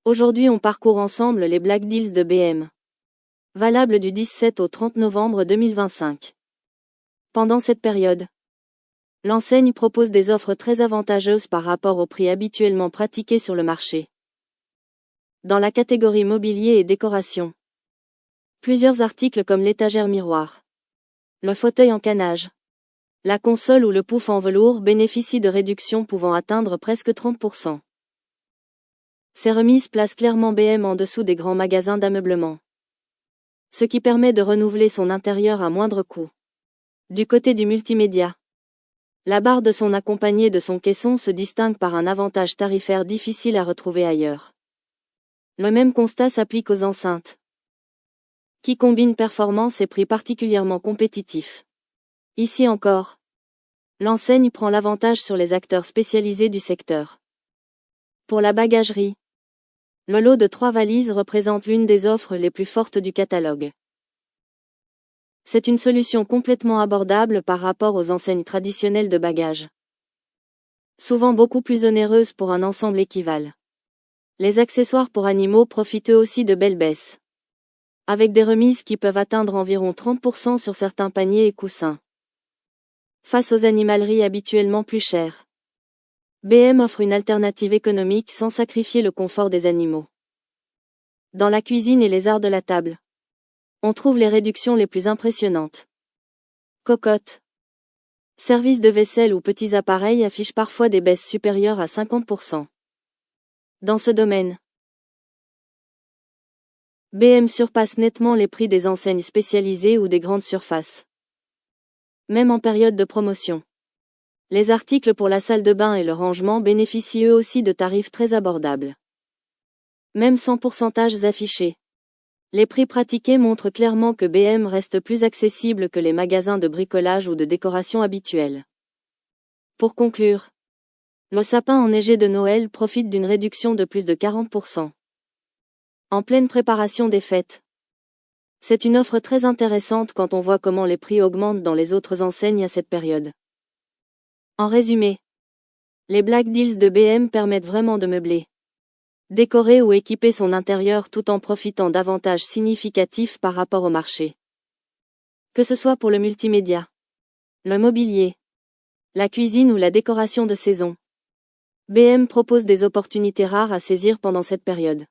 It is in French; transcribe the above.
Aujourd'hui on parcourt ensemble les Black Deals de BM. Valables du 17 au 30 novembre 2025. Pendant cette période, l'enseigne propose des offres très avantageuses par rapport aux prix habituellement pratiqués sur le marché. Dans la catégorie mobilier et décoration, plusieurs articles comme l'étagère miroir, le fauteuil en canage, la console ou le pouf en velours bénéficient de réductions pouvant atteindre presque 30%. Ces remises placent clairement BM en dessous des grands magasins d'ameublement, ce qui permet de renouveler son intérieur à moindre coût. Du côté du multimédia, la barre de son accompagnée de son caisson se distingue par un avantage tarifaire difficile à retrouver ailleurs. Le même constat s'applique aux enceintes, qui combinent performance et prix particulièrement compétitifs. Ici encore, l'enseigne prend l'avantage sur les acteurs spécialisés du secteur. Pour la bagagerie, le lot de 3 valises représente l'une des offres les plus fortes du catalogue. C'est une solution complètement abordable par rapport aux enseignes traditionnelles de bagages, souvent beaucoup plus onéreuses pour un ensemble équivalent. Les accessoires pour animaux profitent eux aussi de belles baisses, avec des remises qui peuvent atteindre environ 30% sur certains paniers et coussins. Face aux animaleries habituellement plus chères, BM offre une alternative économique sans sacrifier le confort des animaux. Dans la cuisine et les arts de la table, on trouve les réductions les plus impressionnantes. Cocottes, services de vaisselle ou petits appareils affichent parfois des baisses supérieures à 50%. Dans ce domaine, BM surpasse nettement les prix des enseignes spécialisées ou des grandes surfaces. Même en période de promotion, les articles pour la salle de bain et le rangement bénéficient eux aussi de tarifs très abordables. Même sans pourcentages affichés, les prix pratiqués montrent clairement que BM reste plus accessible que les magasins de bricolage ou de décoration habituels. Pour conclure, le sapin enneigé de Noël profite d'une réduction de plus de 40%. En pleine préparation des fêtes. C'est une offre très intéressante quand on voit comment les prix augmentent dans les autres enseignes à cette période. En résumé, les Black Deals de BM permettent vraiment de meubler, décorer ou équiper son intérieur tout en profitant d'avantages significatifs par rapport au marché. Que ce soit pour le multimédia, le mobilier, la cuisine ou la décoration de saison, BM propose des opportunités rares à saisir pendant cette période.